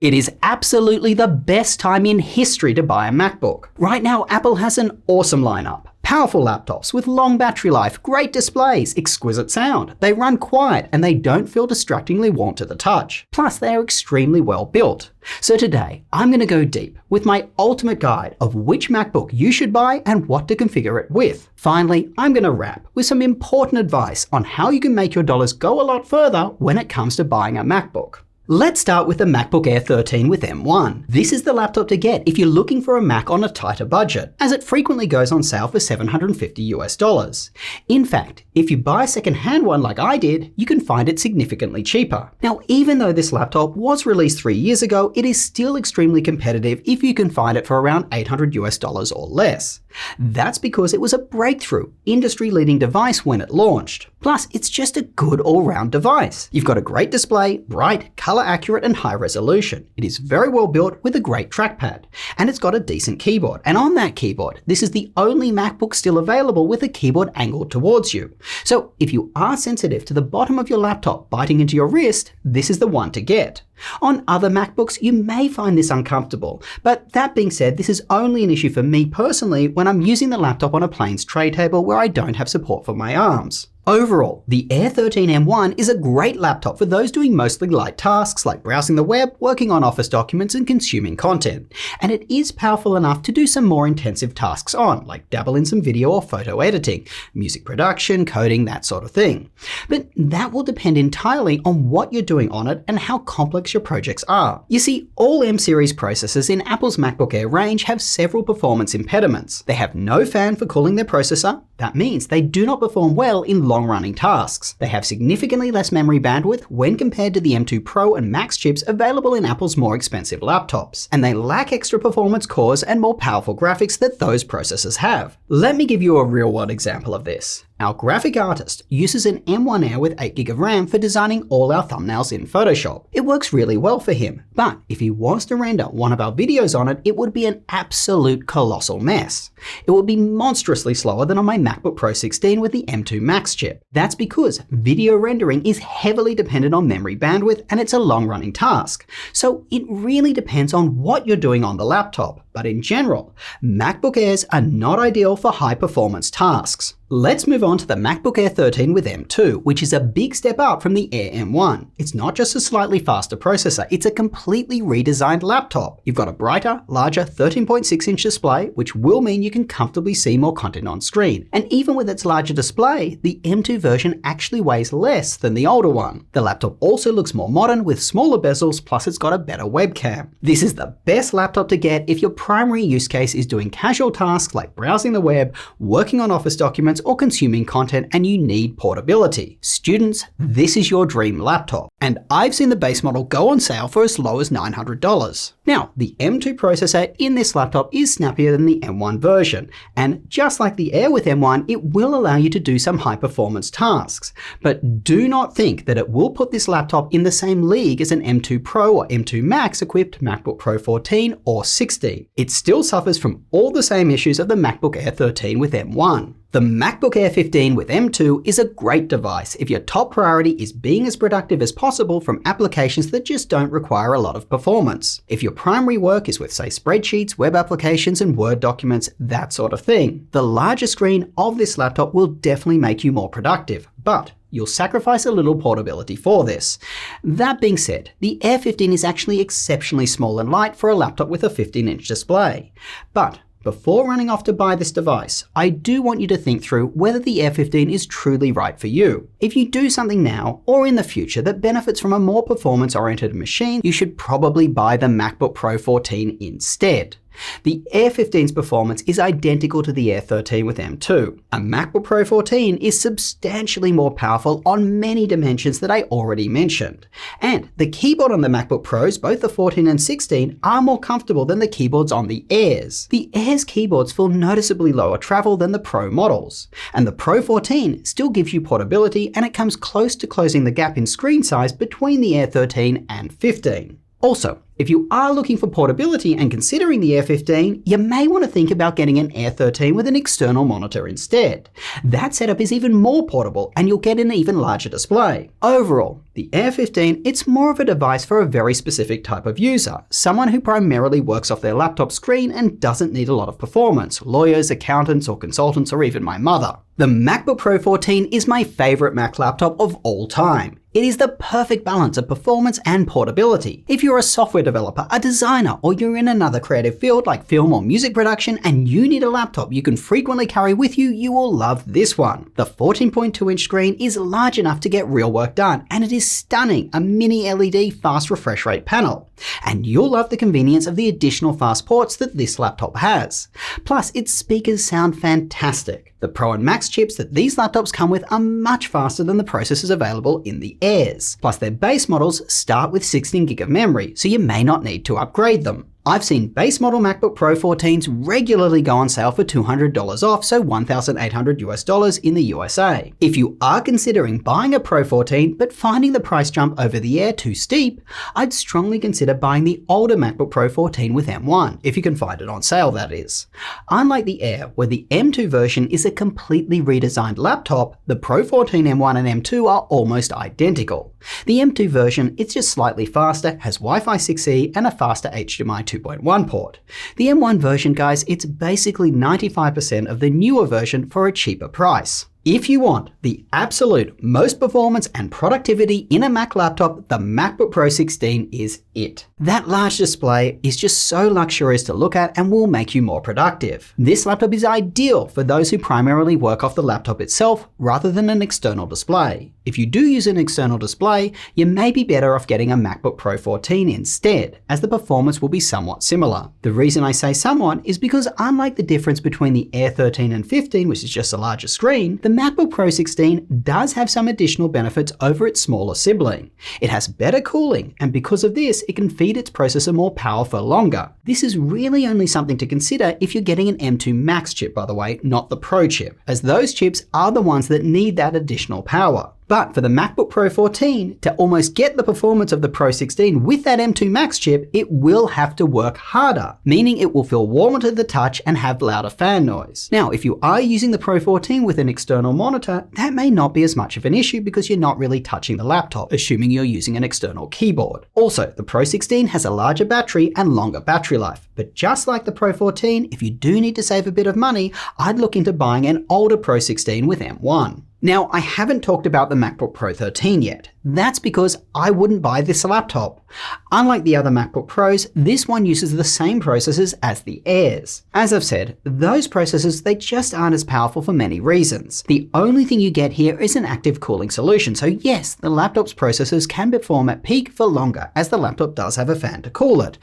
It is absolutely the best time in history to buy a MacBook. Right now, Apple has an awesome lineup. Powerful laptops with long battery life, great displays, exquisite sound. They run quiet and they don't feel distractingly warm to the touch. Plus, they are extremely well built. So today, I'm going to go deep with my ultimate guide of which MacBook you should buy and what to configure it with. Finally, I'm going to wrap with some important advice on how you can make your dollars go a lot further when it comes to buying a MacBook. Let's start with the Macbook Air 13 with M1. This is the laptop to get if you're looking for a Mac on a tighter budget, as it frequently goes on sale for $750 US. In fact, if you buy a second-hand one like I did, you can find it significantly cheaper. Now, even though this laptop was released 3 years ago, it is still extremely competitive if you can find it for around $800 US or less. That's because it was a breakthrough, industry-leading device when it launched. Plus, it's just a good all-round device. You've got a great display, bright, color accurate and high resolution. It is very well built with a great trackpad. And it's got a decent keyboard. And on that keyboard, this is the only MacBook still available with a keyboard angled towards you. So if you are sensitive to the bottom of your laptop biting into your wrist, this is the one to get. On other MacBooks, you may find this uncomfortable, but that being said, this is only an issue for me personally when I'm using the laptop on a plain tray table where I don't have support for my arms. Overall, the Air 13 M1 is a great laptop for those doing mostly light tasks like browsing the web, working on Office documents, and consuming content. And it is powerful enough to do some more intensive tasks on, like dabble in some video or photo editing, music production, coding, that sort of thing. But that will depend entirely on what you're doing on it and how complex your projects are. You see, all M-series processors in Apple's MacBook Air range have several performance impediments. They have no fan for cooling their processor. That means they do not perform well in long-running tasks. They have significantly less memory bandwidth when compared to the M2 Pro and Max chips available in Apple's more expensive laptops. And they lack extra performance cores and more powerful graphics that those processors have. Let me give you a real-world example of this. Our graphic artist uses an M1 Air with 8GB of RAM for designing all our thumbnails in Photoshop. It works really well for him, but if he wants to render one of our videos on it, it would be an absolute colossal mess. It would be monstrously slower than on my MacBook Pro 16 with the M2 Max chip. That's because video rendering is heavily dependent on memory bandwidth and it's a long-running task. So it really depends on what you're doing on the laptop. But in general, MacBook Airs are not ideal for high-performance tasks. Let's move on to the MacBook Air 13 with M2, which is a big step up from the Air M1. It's not just a slightly faster processor, it's a completely redesigned laptop. You've got a brighter, larger 13.6-inch display, which will mean you can comfortably see more content on screen. And even with its larger display, the M2 version actually weighs less than the older one. The laptop also looks more modern with smaller bezels, plus it's got a better webcam. This is the best laptop to get if your primary use case is doing casual tasks like browsing the web, working on Office documents, or consuming content and you need portability. Students, this is your dream laptop. And I've seen the base model go on sale for as low as $900. Now, the M2 processor in this laptop is snappier than the M1 version. And just like the Air with M1, it will allow you to do some high performance tasks. But do not think that it will put this laptop in the same league as an M2 Pro or M2 Max equipped MacBook Pro 14 or 16. It still suffers from all the same issues of the MacBook Air 13 with M1. The MacBook Air 15 with M2 is a great device if your top priority is being as productive as possible from applications that just don't require a lot of performance. If your primary work is with, say, spreadsheets, web applications, and Word documents, that sort of thing, the larger screen of this laptop will definitely make you more productive, but you'll sacrifice a little portability for this. That being said, the Air 15 is actually exceptionally small and light for a laptop with a 15-inch display. But before running off to buy this device, I do want you to think through whether the Air 15 is truly right for you. If you do something now or in the future that benefits from a more performance-oriented machine, you should probably buy the MacBook Pro 14 instead. The Air 15's performance is identical to the Air 13 with M2. A MacBook Pro 14 is substantially more powerful on many dimensions that I already mentioned. And the keyboard on the MacBook Pros, both the 14 and 16, are more comfortable than the keyboards on the Airs. The Air's keyboards feel noticeably lower travel than the Pro models. And the Pro 14 still gives you portability and it comes close to closing the gap in screen size between the Air 13 and 15. Also, if you are looking for portability and considering the Air 15, you may want to think about getting an Air 13 with an external monitor instead. That setup is even more portable and you'll get an even larger display. Overall, the Air 15, it's more of a device for a very specific type of user, someone who primarily works off their laptop screen and doesn't need a lot of performance, lawyers, accountants, or consultants, or even my mother. The MacBook Pro 14 is my favorite Mac laptop of all time. It is the perfect balance of performance and portability. If you're a software developer, a designer, or you're in another creative field like film or music production and you need a laptop you can frequently carry with you, you will love this one. The 14.2-inch screen is large enough to get real work done, and it is stunning, a mini LED fast refresh rate panel. And you'll love the convenience of the additional fast ports that this laptop has. Plus, its speakers sound fantastic. The Pro and Max chips that these laptops come with are much faster than the processors available in the Airs. Plus, their base models start with 16GB of memory, so you may not need to upgrade them. I've seen base model MacBook Pro 14s regularly go on sale for $200 off, so $1,800 in the USA. If you are considering buying a Pro 14 but finding the price jump over the Air too steep, I'd strongly consider buying the older MacBook Pro 14 with M1, if you can find it on sale, that is. Unlike the Air, where the M2 version is a completely redesigned laptop, the Pro 14 M1 and M2 are almost identical. The M2 version is just slightly faster, has Wi-Fi 6E and a faster HDMI 2.1 port. The M1 version, guys, it's basically 95% of the newer version for a cheaper price. If you want the absolute most performance and productivity in a Mac laptop, the MacBook Pro 16 is it. That large display is just so luxurious to look at and will make you more productive. This laptop is ideal for those who primarily work off the laptop itself rather than an external display. If you do use an external display, you may be better off getting a MacBook Pro 14 instead, as the performance will be somewhat similar. The reason I say somewhat is because unlike the difference between the Air 13 and 15, which is just a larger screen, the MacBook Pro 16 does have some additional benefits over its smaller sibling. It has better cooling, and because of this, it can feed its processor more power for longer. This is really only something to consider if you're getting an M2 Max chip, by the way, not the Pro chip, as those chips are the ones that need that additional power. But for the MacBook Pro 14, to almost get the performance of the Pro 16 with that M2 Max chip, it will have to work harder, meaning it will feel warmer to the touch and have louder fan noise. Now, if you are using the Pro 14 with an external monitor, that may not be as much of an issue because you're not really touching the laptop, assuming you're using an external keyboard. Also, the Pro 16 has a larger battery and longer battery life, but just like the Pro 14, if you do need to save a bit of money, I'd look into buying an older Pro 16 with M1. Now, I haven't talked about the MacBook Pro 13 yet. That's because I wouldn't buy this laptop. Unlike the other MacBook Pros, this one uses the same processors as the Airs. As I've said, those processors, they just aren't as powerful for many reasons. The only thing you get here is an active cooling solution, so yes, the laptop's processors can perform at peak for longer, as the laptop does have a fan to cool it.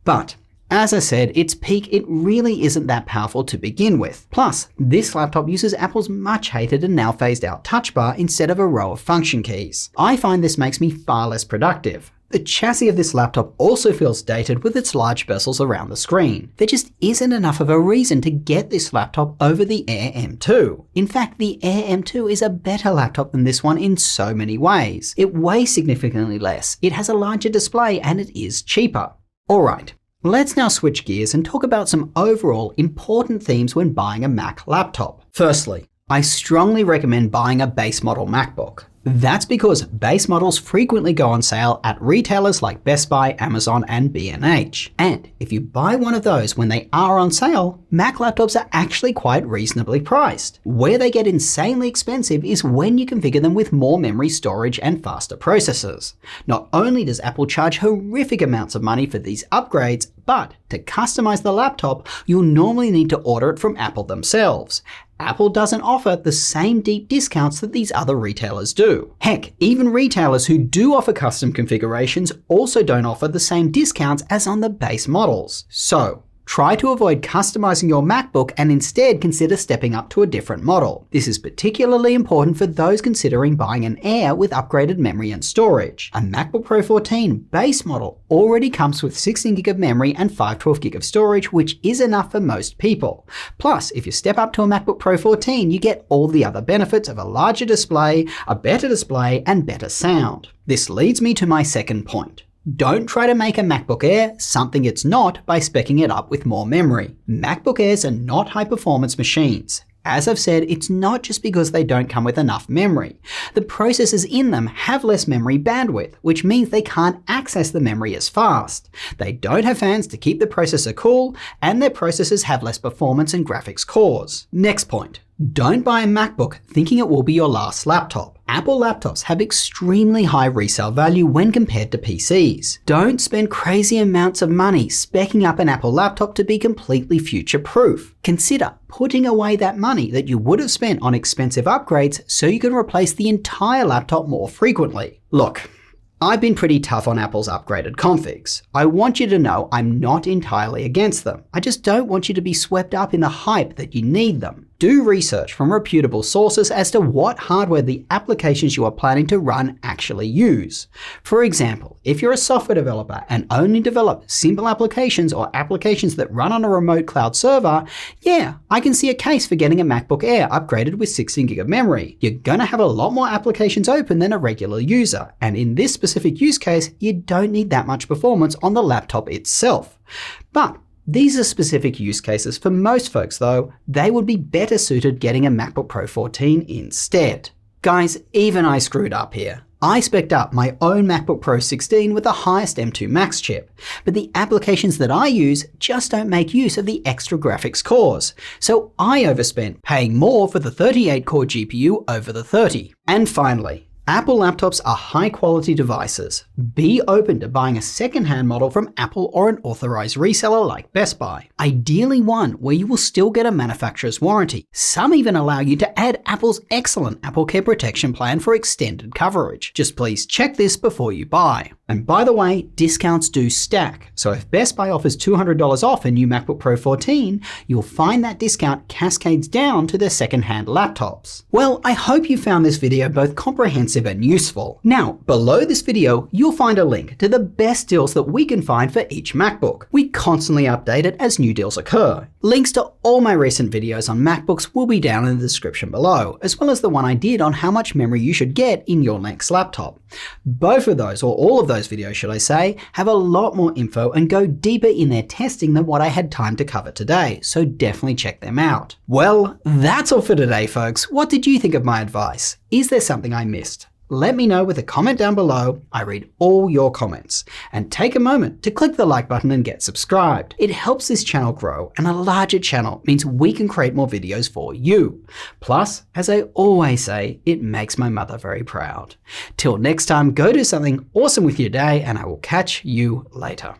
But as I said, its peak, it really isn't that powerful to begin with. Plus, this laptop uses Apple's much hated and now phased out touch bar instead of a row of function keys. I find this makes me far less productive. The chassis of this laptop also feels dated with its large bezels around the screen. There just isn't enough of a reason to get this laptop over the Air M2. In fact, the Air M2 is a better laptop than this one in so many ways. It weighs significantly less, it has a larger display, and it is cheaper. Alright. Let's now switch gears and talk about some overall important themes when buying a Mac laptop. Firstly, I strongly recommend buying a base model MacBook. That's because base models frequently go on sale at retailers like Best Buy, Amazon, and B&H. And if you buy one of those when they are on sale, Mac laptops are actually quite reasonably priced. Where they get insanely expensive is when you configure them with more memory storage and faster processors. Not only does Apple charge horrific amounts of money for these upgrades, but to customize the laptop, you'll normally need to order it from Apple themselves. Apple doesn't offer the same deep discounts that these other retailers do. Heck, even retailers who do offer custom configurations also don't offer the same discounts as on the base models. So, try to avoid customizing your MacBook and instead consider stepping up to a different model. This is particularly important for those considering buying an Air with upgraded memory and storage. A MacBook Pro 14 base model already comes with 16GB of memory and 512GB of storage, which is enough for most people. Plus, if you step up to a MacBook Pro 14, you get all the other benefits of a larger display, a better display, and better sound. This leads me to my second point. Don't try to make a MacBook Air something it's not by speccing it up with more memory. MacBook Airs are not high-performance machines. As I've said, it's not just because they don't come with enough memory. The processors in them have less memory bandwidth, which means they can't access the memory as fast. They don't have fans to keep the processor cool, and their processors have less performance and graphics cores. Next point. Don't buy a MacBook thinking it will be your last laptop. Apple laptops have extremely high resale value when compared to PCs. Don't spend crazy amounts of money speccing up an Apple laptop to be completely future-proof. Consider putting away that money that you would have spent on expensive upgrades so you can replace the entire laptop more frequently. Look, I've been pretty tough on Apple's upgraded configs. I want you to know I'm not entirely against them. I just don't want you to be swept up in the hype that you need them. Do research from reputable sources as to what hardware the applications you are planning to run actually use. For example, if you're a software developer and only develop simple applications or applications that run on a remote cloud server, yeah, I can see a case for getting a MacBook Air upgraded with 16GB of memory. You're gonna have a lot more applications open than a regular user, and in this specific use case, you don't need that much performance on the laptop itself. But these are specific use cases for most folks though. They would be better suited getting a MacBook Pro 14 instead. Guys, even I screwed up here. I spec'd up my own MacBook Pro 16 with the highest M2 Max chip, but the applications that I use just don't make use of the extra graphics cores. So I overspent paying more for the 38-core GPU over the 30. And finally, Apple laptops are high-quality devices. Be open to buying a second-hand model from Apple or an authorized reseller like Best Buy. Ideally one where you will still get a manufacturer's warranty. Some even allow you to add Apple's excellent AppleCare protection plan for extended coverage. Just please check this before you buy. And by the way, discounts do stack. So if Best Buy offers $200 off a new MacBook Pro 14, you'll find that discount cascades down to their second-hand laptops. Well, I hope you found this video both comprehensive and useful. Now, below this video, you'll find a link to the best deals that we can find for each MacBook. We constantly update it as new deals occur. Links to all my recent videos on MacBooks will be down in the description below, as well as the one I did on how much memory you should get in your next laptop. Both of those, or all of those videos should I say, have a lot more info and go deeper in their testing than what I had time to cover today, so definitely check them out. Well, that's all for today, folks. What did you think of my advice? Is there something I missed? Let me know with a comment down below. I read all your comments. And take a moment to click the like button and get subscribed. It helps this channel grow, and a larger channel means we can create more videos for you. Plus, as I always say, it makes my mother very proud. Till next time, go do something awesome with your day, and I will catch you later.